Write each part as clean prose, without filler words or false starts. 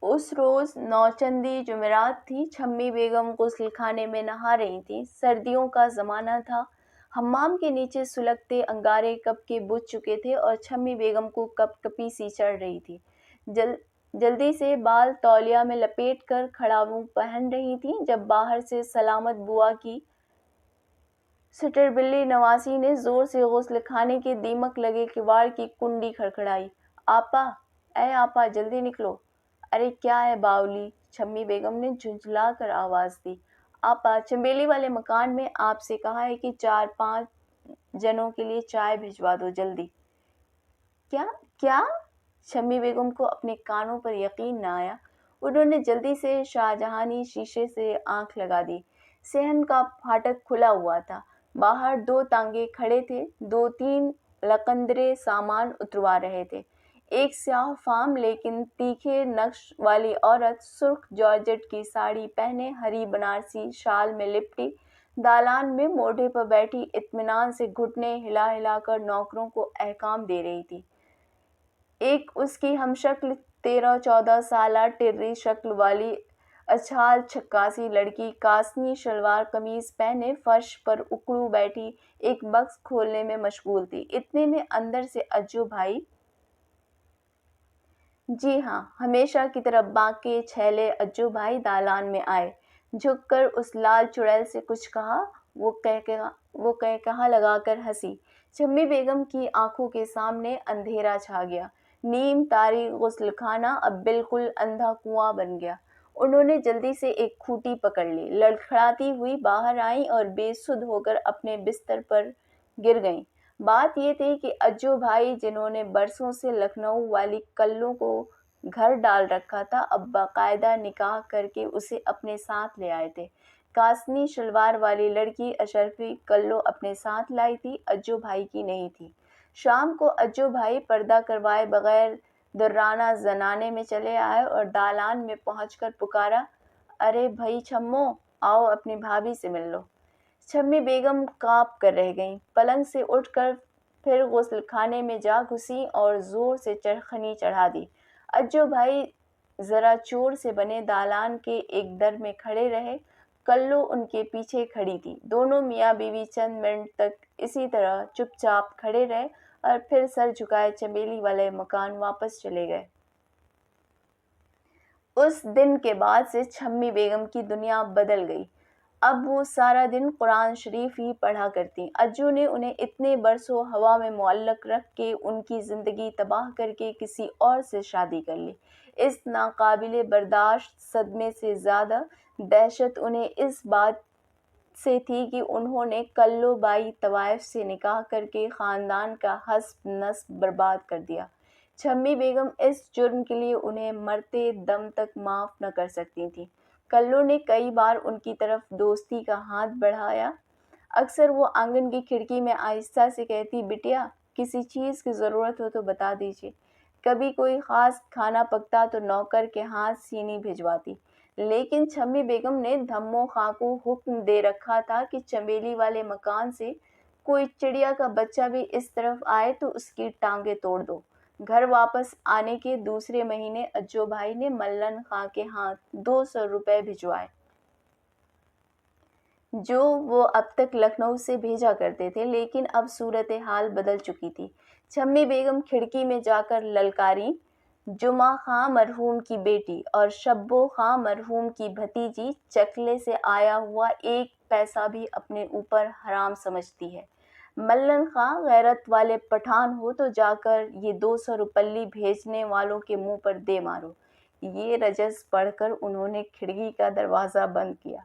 اس روز نوچندی جمعرات تھی۔ چھمی بیگم غسل خانے میں نہا رہی تھیں۔ سردیوں کا زمانہ تھا۔ حمام کے نیچے سلگتے انگارے کب کے بجھ چکے تھے اور چھمی بیگم کو کپ کپی سی چڑھ رہی تھی۔ جلدی سے بال تولیہ میں لپیٹ کر کھڑاووں پہن رہی تھیں جب باہر سے سلامت بوا کی سٹربلی نواسی نے زور سے غسل خانے کے دیمک لگے کواڑ کی کنڈی کھڑکھڑائی۔ آپا، اے آپا، جلدی نکلو۔ ارے کیا ہے باؤلی؟ چھمی بیگم نے جھنجھلا کر آواز دی۔ آپا، چنبیلی والے مکان میں آپ سے کہا ہے کہ 4-5 جنوں کے لیے چائے بھجوا دو جلدی۔ کیا؟ چھمی بیگم کو اپنے کانوں پر یقین نہ آیا۔ انہوں نے جلدی سے شاہجہانی شیشے سے آنکھ لگا دی۔ صحن کا پھاٹک کھلا ہوا تھا۔ باہر 2 تانگے کھڑے تھے۔ 2-3 لقندرے سامان اتروا رہے تھے۔ ایک سیاہ فام لیکن تیکھے نقش والی عورت سرخ جارجٹ کی ساڑی پہنے ہری بنارسی شال میں لپٹی دالان میں موڑے پر بیٹھی اطمینان سے گھٹنے ہلا ہلا کر نوکروں کو احکام دے رہی تھی۔ ایک اس کی ہم شکل 13-14 سالہ ٹرری شکل والی اچھال چھکاسی لڑکی کاسنی شلوار قمیض پہنے فرش پر اکڑو بیٹھی ایک بکس کھولنے میں مشغول تھی۔ اتنے میں اندر سے اجو بھائی، جی ہاں، ہمیشہ کی طرح بانکے چھیلے اجو بھائی دالان میں آئے۔ جھک کر اس لال چڑیل سے کچھ کہا۔ وہ کہا لگا کر ہنسی۔ چھمی بیگم کی آنکھوں کے سامنے اندھیرا چھا گیا۔ نیم تاریخ غسل خانہ اب بالکل اندھا کنواں بن گیا۔ انہوں نے جلدی سے ایک کھوٹی پکڑ لی، لڑکھڑاتی ہوئی باہر آئیں اور بے سدھ ہو کر اپنے بستر پر گر گئیں۔ بات یہ تھی کہ اجو بھائی، جنہوں نے برسوں سے لکھنؤ والی کلو کو گھر ڈال رکھا تھا، اب باقاعدہ نکاح کر کے اسے اپنے ساتھ لے آئے تھے۔ کاسنی شلوار والی لڑکی اشرفی کلو اپنے ساتھ لائی تھی، اجو بھائی کی نہیں تھی۔ شام کو اجو بھائی پردہ کروائے بغیر درانہ زنانے میں چلے آئے اور دالان میں پہنچ کر پکارا، ارے بھائی چھمو، آؤ اپنی بھابھی سے مل لو۔ چھمی بیگم کانپ کر رہ گئیں۔ پلنگ سے اٹھ کر پھر غسل خانے میں جا گھسیں اور زور سے چرخنی چڑھا دی۔ اجو بھائی ذرا چور سے بنے دالان کے ایک در میں کھڑے رہے۔ کلو ان کے پیچھے کھڑی تھی۔ دونوں میاں بیوی چند منٹ تک اسی طرح چپ چاپ کھڑے رہے اور پھر سر جھکائے چنبیلی والے مکان واپس چلے گئے۔ اس دن کے بعد سے چھمی بیگم کی دنیا بدل گئی۔ اب وہ سارا دن قرآن شریف ہی پڑھا کرتیں۔ اجو نے انہیں اتنے برسوں ہوا میں معلق رکھ کے ان کی زندگی تباہ کر کے کسی اور سے شادی کر لی۔ اس ناقابل برداشت صدمے سے زیادہ دہشت انہیں اس بات سے تھی کہ انہوں نے کلو بائی طوائف سے نکاح کر کے خاندان کا حسب نسب برباد کر دیا۔ چھمی بیگم اس جرم کے لیے انہیں مرتے دم تک معاف نہ کر سکتی تھیں۔ کلو نے کئی بار ان کی طرف دوستی کا ہاتھ بڑھایا۔ اکثر وہ آنگن کی کھڑکی میں آہستہ سے کہتی، بٹیا، کسی چیز کی ضرورت ہو تو بتا دیجیے۔ کبھی کوئی خاص کھانا پکتا تو نوکر کے ہاتھ سینی بھجواتی۔ لیکن چھمی بیگم نے دھمو خاں کو حکم دے رکھا تھا کہ چنبیلی والے مکان سے کوئی چڑیا کا بچہ بھی اس طرف آئے تو اس کی ٹانگیں توڑ دو۔ گھر واپس آنے کے دوسرے مہینے اجو بھائی نے ملن خاں کے ہاتھ 200 روپے بھجوائے، جو وہ اب تک لکھنؤ سے بھیجا کرتے تھے، لیکن اب صورتحال بدل چکی تھی۔ چھمی بیگم کھڑکی میں جا کر للکاریں، جمعہ خاں مرحوم کی بیٹی اور شبو خاں مرحوم کی بھتیجی چکلے سے آیا ہوا 1 پیسہ بھی اپنے اوپر حرام سمجھتی ہے۔ ملن خاں غیرت والے پٹھان ہو تو جا کر یہ 200 روپلی بھیجنے والوں کے منہ پر دے مارو۔ یہ رجز پڑھ کر انہوں نے کھڑکی کا دروازہ بند کیا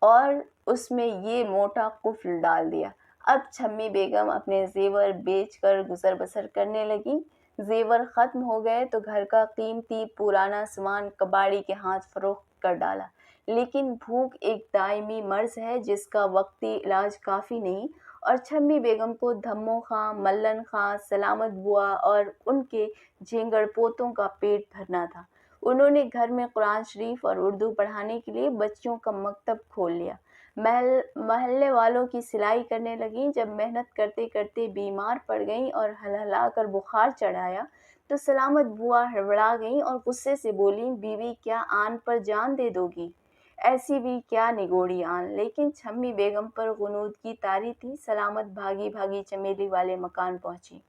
اور اس میں یہ موٹا قفل ڈال دیا۔ اب چھمی بیگم اپنے زیور بیچ کر گزر بسر کرنے لگیں۔ زیور ختم ہو گئے تو گھر کا قیمتی پرانا سامان کباڑی کے ہاتھ فروخت کر ڈالا۔ لیکن بھوک ایک دائمی مرض ہے جس کا وقتی علاج کافی نہیں، اور چھمی بیگم کو دھمو خاں، ملن خاں، سلامت بوا اور ان کے جھینگڑ پوتوں کا پیٹ بھرنا تھا۔ انہوں نے گھر میں قرآن شریف اور اردو پڑھانے کے لیے بچیوں کا مکتب کھول لیا۔ محلے والوں کی سلائی کرنے لگیں۔ جب محنت کرتے کرتے بیمار پڑ گئیں اور ہلہلا کر بخار چڑھ آیا تو سلامت بوا ہڑبڑا گئیں اور غصے سے بولیں، بیوی کیا آن پر جان دے دو گی؟ ایسی بھی کیا نگوڑی آن؟ لیکن چھمی بیگم پر غنودگی طاری تھی۔ سلامت بھاگی بھاگی چمیلی والے مکان پہنچی۔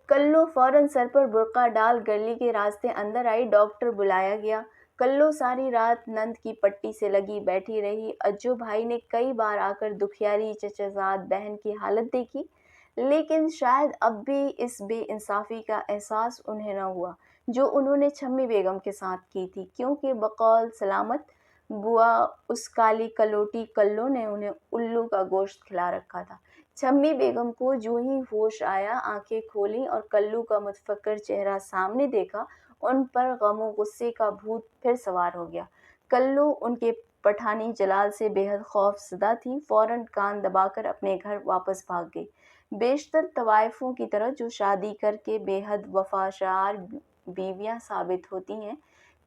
کلو فوراً سر پر برقع ڈال گرلی کے راستے اندر آئی۔ ڈاکٹر بلایا گیا۔ کلو ساری رات نند کی پٹی سے لگی بیٹھی رہی۔ اجو بھائی نے کئی بار آ کر دکھیاری چچا زاد بہن کی حالت دیکھی، لیکن شاید اب بھی اس بے انصافی کا احساس انہیں نہ ہوا جو انہوں نے چھمی بیگم کے ساتھ کی تھی، کیونکہ بقول سلامت بوا اس کالی کلوٹی کلو نے انہیں الو کا گوشت کھلا رکھا تھا۔ چھمی بیگم کو جو ہی ہوش آیا آنکھیں کھولیں اور کلو کا متفکر چہرہ سامنے دیکھا، ان پر غم و غصے کا بھوت پھر سوار ہو گیا۔ کلو ان کے پٹھانی جلال سے بے حد خوف زدہ تھی، فوراً کان دبا کر اپنے گھر واپس بھاگ گئی۔ بیشتر طوائفوں کی طرح جو شادی کر کے بے حد وفاشار بیویاں ثابت ہوتی ہیں،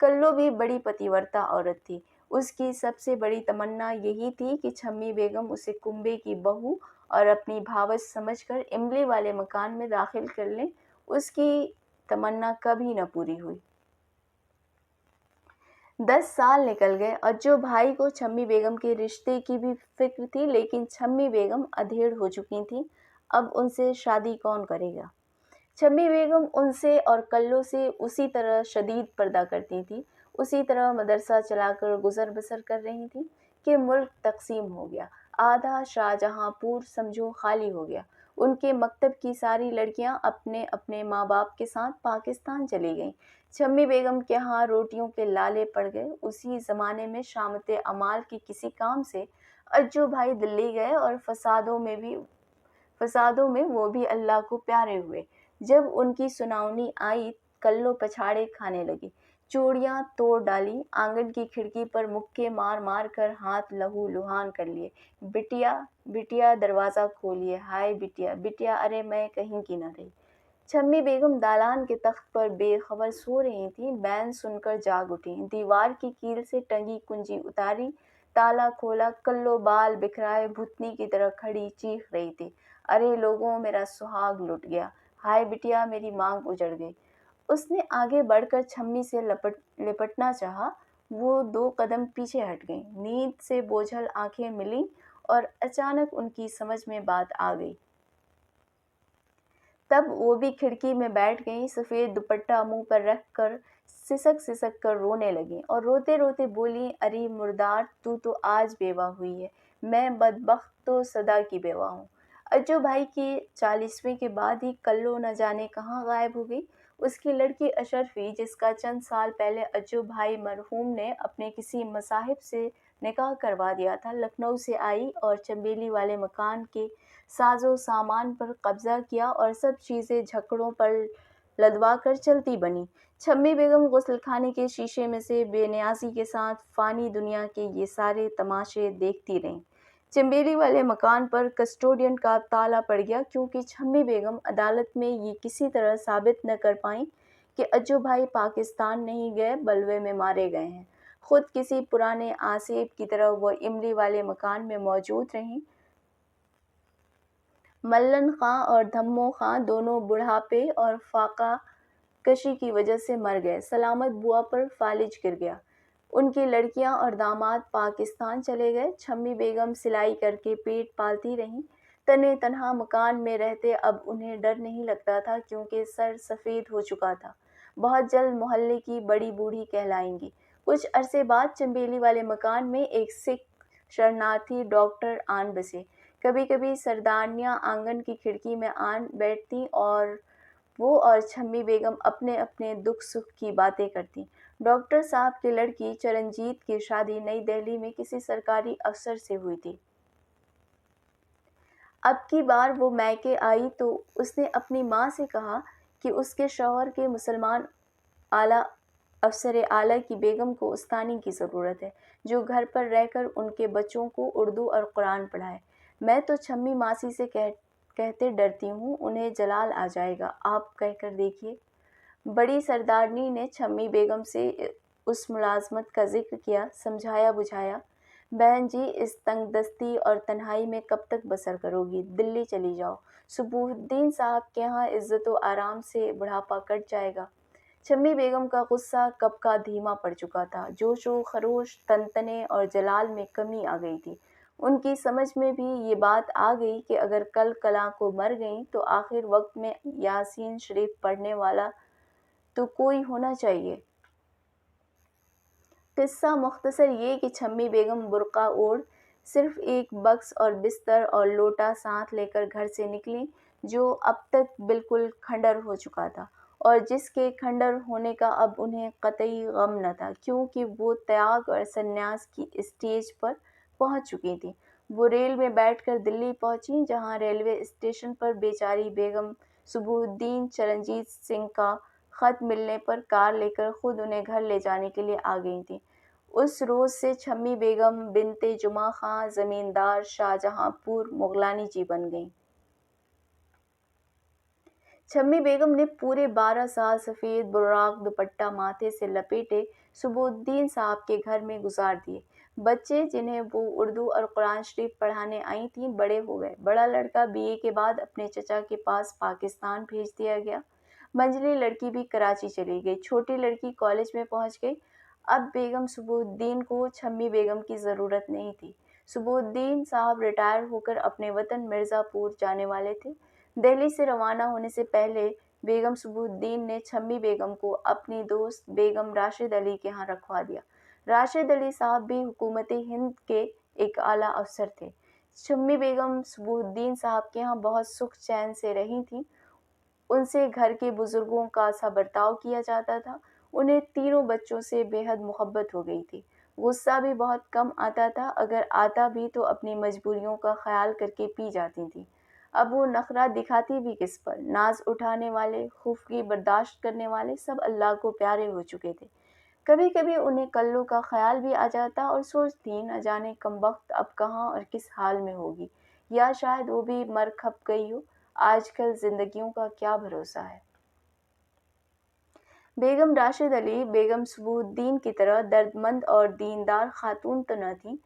کلو بھی بڑی پتیورتا عورت تھی۔ اس کی سب سے بڑی تمنا یہی تھی کہ چھمی بیگم اسے کنبے کی بہو اور اپنی بھاوج سمجھ کر املی والے مکان میں داخل کر لیں۔ اس کی تمنا کبھی نہ پوری ہوئی۔ 10 سال نکل گئے۔ اجو بھائی کو چھمی بیگم کے رشتے کی بھی فکر تھی، لیکن چھمی بیگم ادھیڑ ہو چکی تھیں۔ اب ان سے شادی کون کرے گا؟ چھمی بیگم ان سے اور کلو سے اسی طرح شدید پردہ کرتی تھیں، اسی طرح مدرسہ چلا کر گزر بسر کر رہی تھیں کہ ملک تقسیم ہو گیا۔ آدھا شاہجہاں پور سمجھو خالی ہو گیا۔ ان کے مکتب کی ساری لڑکیاں اپنے اپنے ماں باپ کے ساتھ پاکستان چلی گئیں۔ چھمی بیگم کے ہاں روٹیوں کے لالے پڑ گئے۔ اسی زمانے میں شامت اعمال کے کسی کام سے اجو بھائی دلی گئے اور فسادوں میں وہ بھی اللہ کو پیارے ہوئے۔ جب ان کی سناونی آئی، کلو پچھاڑے کھانے لگی، چوڑیاں توڑ ڈالی، آنگن کی کھڑکی پر مکے مار مار کر ہاتھ لہو لہان کر لیے۔ بٹیا بٹیا دروازہ کھولیے، ہائے بٹیا بٹیا، ارے میں کہیں کی نہ رہی۔ چھمی بیگم دالان کے تخت پر بے خبر سو رہی تھیں، بین سن کر جاگ اٹھیں، دیوار کی کیل سے ٹنگی کنجی اتاری، تالا کھولا، کلو بال بکھرائے بھوتنی کی طرح کھڑی چیخ رہی تھی، ارے لوگوں میرا سہاگ لٹ گیا، ہائے بٹیا میری مانگ اجڑ گئی۔ اس نے آگے بڑھ کر چھمی سے لپٹنا چاہا، وہ 2 قدم پیچھے ہٹ گئیں، نیند سے بوجھل آنکھیں ملیں اور اچانک ان کی سمجھ میں بات آ گئی۔ تب وہ بھی کھڑکی میں بیٹھ گئیں، سفید دوپٹہ منہ پر رکھ کر سسک کر رونے لگیں اور روتے روتے بولیں، ارے مردار تو آج بیوہ ہوئی ہے، میں بدبخت تو سدا کی بیوہ ہوں۔ اجو بھائی کی 40ویں کے بعد ہی کلو نہ جانے کہاں غائب ہو گئی۔ اس کی لڑکی اشرفی، جس کا چند سال پہلے اجو بھائی مرحوم نے اپنے کسی مصاحب سے نکاح کروا دیا تھا، لکھنؤ سے آئی اور چنبیلی والے مکان کے ساز و سامان پر قبضہ کیا اور سب چیزیں جھکڑوں پر لدوا کر چلتی بنی۔ چھمی بیگم غسل خانے کے شیشے میں سے بے نیازی کے ساتھ فانی دنیا کے یہ سارے تماشے دیکھتی رہیں۔ چنبیلی والے مکان پر کسٹوڈین کا تالا پڑ گیا، کیونکہ چھمی بیگم عدالت میں یہ کسی طرح ثابت نہ کر پائیں کہ اجو بھائی پاکستان نہیں گئے، بلوے میں مارے گئے ہیں۔ خود کسی پرانے آسیب کی طرح وہ املی والے مکان میں موجود رہیں۔ ملن خاں اور دھمو خاں دونوں بڑھاپے اور فاقہ کشی کی وجہ سے مر گئے۔ سلامت بوا پر فالج گر گیا۔ ان کی لڑکیاں اور داماد پاکستان چلے گئے۔ چھمی بیگم سلائی کر کے پیٹ پالتی رہیں۔ تنے تنہا مکان میں رہتے اب انہیں ڈر نہیں لگتا تھا، کیونکہ سر سفید ہو چکا تھا۔ بہت جلد محلے کی بڑی بوڑھی کہلائیں گی۔ کچھ عرصے بعد چنبیلی والے مکان میں ایک سکھ شرنارتھی ڈاکٹر آن بسے۔ کبھی کبھی سردارنیاں آنگن کی کھڑکی میں آن بیٹھتیں اور وہ اور چھمی بیگم اپنے اپنے دکھ سکھ کی باتیں کرتیں۔ ڈاکٹر صاحب کی لڑکی چرنجیت کی شادی نئی دہلی میں کسی سرکاری افسر سے ہوئی تھی۔ اب کی بار وہ میکے آئی تو اس نے اپنی ماں سے کہا کہ اس کے شوہر کے مسلمان افسر اعلیٰ کی بیگم کو استانی کی ضرورت ہے، جو گھر پر رہ کر ان کے بچوں کو اردو اور قرآن پڑھائے۔ میں تو چھمی ماسی سے کہتے ڈرتی ہوں، انہیں جلال آ جائے گا، آپ کہہ کر دیکھیے۔ بڑی سردارنی نے چھمی بیگم سے اس ملازمت کا ذکر کیا، سمجھایا بجھایا۔ بہن جی، اس تنگ دستی اور تنہائی میں کب تک بسر کرو گی؟ دلی چلی جاؤ، صبح الدین صاحب کے ہاں عزت و آرام سے بڑھاپا کٹ جائے گا۔ شمی بیگم کا غصہ کب کا دھیما پڑ چکا تھا، جوش و خروش، تنتنے اور جلال میں کمی آ گئی تھی۔ ان کی سمجھ میں بھی یہ بات آ گئی کہ اگر کل کلاں کو مر گئیں تو آخر وقت میں یاسین شریف پڑھنے والا تو کوئی ہونا چاہیے۔ قصہ مختصر یہ کہ شمی بیگم برقع اوڑھ صرف ایک بکس اور بستر اور لوٹا ساتھ لے کر گھر سے نکلیں، جو اب تک بالکل کھنڈر ہو چکا تھا، اور جس کے کھنڈر ہونے کا اب انہیں قطعی غم نہ تھا، کیونکہ وہ تیاگ اور سنیاس کی اسٹیج پر پہنچ چکی تھیں۔ وہ ریل میں بیٹھ کر دلی پہنچیں، جہاں ریلوے اسٹیشن پر بیچاری بیگم صبح الدین چرنجیت سنگھ کا خط ملنے پر کار لے کر خود انہیں گھر لے جانے کے لیے آ گئی تھیں۔ اس روز سے شمی بیگم بنت جمعہ خاں زمیندار شاہجہاں پور مغلانی جی بن گئیں۔ شمی بیگم نے پورے 12 سال سفید براق دوپٹہ ماتھے سے لپیٹے صبح الدین صاحب کے گھر میں گزار دیے۔ بچے جنہیں وہ اردو اور قرآن شریف پڑھانے آئی تھیں بڑے ہو گئے۔ بڑا لڑکا BA کے بعد اپنے چچا کے پاس پاکستان بھیج دیا گیا۔ منجلی لڑکی بھی کراچی چلی گئی۔ چھوٹی لڑکی کالج میں پہنچ گئی۔ اب بیگم صبح الدین کو شمی بیگم کی ضرورت نہیں تھی۔ صبح الدین صاحب ریٹائر ہو کر اپنے وطن مرزا پور جانے والے تھے۔ دہلی سے روانہ ہونے سے پہلے بیگم صبح الدین نے شمی بیگم کو اپنی دوست بیگم راشد علی کے ہاں رکھوا دیا۔ راشد علی صاحب بھی حکومت ہند کے ایک اعلیٰ افسر تھے۔ شمی بیگم صبح الدین صاحب کے ہاں بہت سکھ چین سے رہی تھیں۔ ان سے گھر کے بزرگوں کا سا برتاؤ کیا جاتا تھا۔ انہیں تینوں بچوں سے بے حد محبت ہو گئی تھی۔ غصہ بھی بہت کم آتا تھا، اگر آتا بھی تو اپنی مجبوریوں کا خیال کر کے پی جاتی تھیں۔ اب وہ نخرہ دکھاتی بھی کس پر؟ ناز اٹھانے والے، خفگی برداشت کرنے والے سب اللہ کو پیارے ہو چکے تھے۔ کبھی کبھی انہیں کلو کا خیال بھی آ جاتا اور سوچتی نہ جانے کمبخت اب کہاں اور کس حال میں ہوگی، یا شاید وہ بھی مر کھپ گئی ہو۔ آج کل زندگیوں کا کیا بھروسہ ہے۔ بیگم راشد علی بیگم صبح الدین کی طرح دردمند اور دیندار خاتون تو نہ تھیں،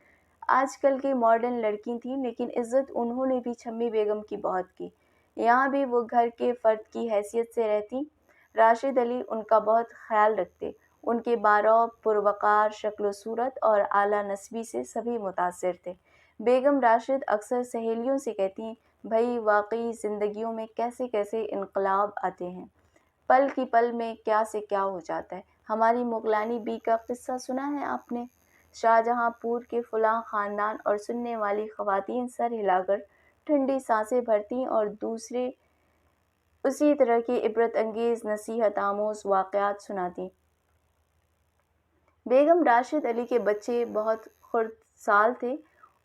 آج کل کی ماڈرن لڑکی تھیں، لیکن عزت انہوں نے بھی شمی بیگم کی بہت کی۔ یہاں بھی وہ گھر کے فرد کی حیثیت سے رہتی۔ راشد علی ان کا بہت خیال رکھتے۔ ان کے بارعب، پروقار شکل و صورت اور اعلیٰ نسبی سے سبھی متاثر تھے۔ بیگم راشد اکثر سہیلیوں سے کہتی، بھئی واقعی زندگیوں میں کیسے کیسے انقلاب آتے ہیں، پل کی پل میں کیا سے کیا ہو جاتا ہے۔ ہماری مغلانی بی کا قصہ سنا ہے آپ نے؟ شاہجہاں پور کے فلاں خاندان، اور سننے والی خواتین سر ہلا کر ٹھنڈی سانسیں بھرتیں اور دوسرے اسی طرح کے عبرت انگیز نصیحت آموز واقعات سناتیں۔ بیگم راشد علی کے بچے بہت خرد سال تھے،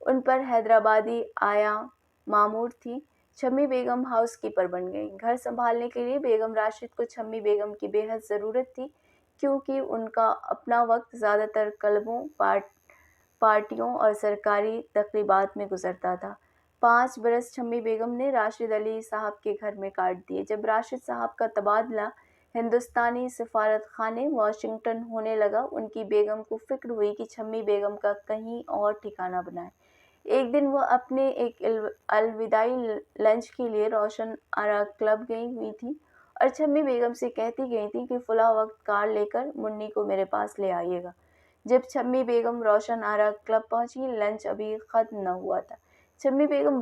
ان پر حیدرآبادی آیا مامور تھی۔ شمی بیگم ہاؤس کیپر بن گئیں۔ گھر سنبھالنے کے لیے بیگم راشد کو شمی بیگم کی بے حد ضرورت تھی، کیونکہ ان کا اپنا وقت زیادہ تر کلبوں، پارٹیوں اور سرکاری تقریبات میں گزرتا تھا۔ 5 برس شمی بیگم نے راشد علی صاحب کے گھر میں کاٹ دیے۔ جب راشد صاحب کا تبادلہ ہندوستانی سفارت خانے واشنگٹن ہونے لگا، ان کی بیگم کو فکر ہوئی کہ شمی بیگم کا کہیں اور ٹھکانہ بنائیں۔ ایک دن وہ اپنے ایک الوداعی لنچ کے لیے روشن آرا کلب گئی ہوئی تھیں اور شمی بیگم سے کہتی گئی تھیں کہ فلاں وقت کار لے کر منی کو میرے پاس لے آئیے گا۔ جب شمی بیگم روشن آرا کلب پہنچی، لنچ ابھی ختم نہ ہوا تھا۔ شمی بیگم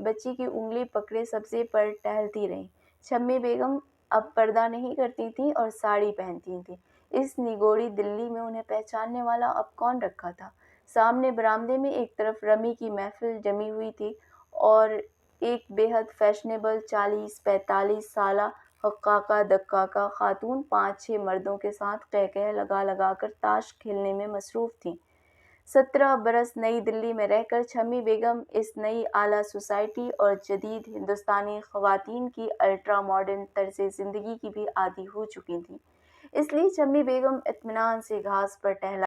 بچی کی انگلی پکڑے سبزے پر ٹہلتی رہیں۔ شمی بیگم اب پردہ نہیں کرتی تھیں اور ساڑی پہنتی تھیں۔ اس نگوڑی دلی میں انہیں پہچاننے والا اب کون رکھا تھا؟ سامنے برآمدے میں ایک طرف رمی کی محفل جمی ہوئی تھی اور ایک بے حد فیشنیبل 40-45 سالہ حقاقہ دقاقہ خاتون 5-6 مردوں کے ساتھ قہقہے لگا لگا کر تاش کھیلنے میں مصروف تھیں۔ 17 برس نئی دلی میں رہ کر شمی بیگم اس نئی اعلیٰ سوسائٹی اور جدید ہندوستانی خواتین کی الٹرا ماڈرن طرز زندگی کی بھی عادی ہو چکی تھیں، اس لیے شمی بیگم اطمینان سے گھاس پر ٹہلا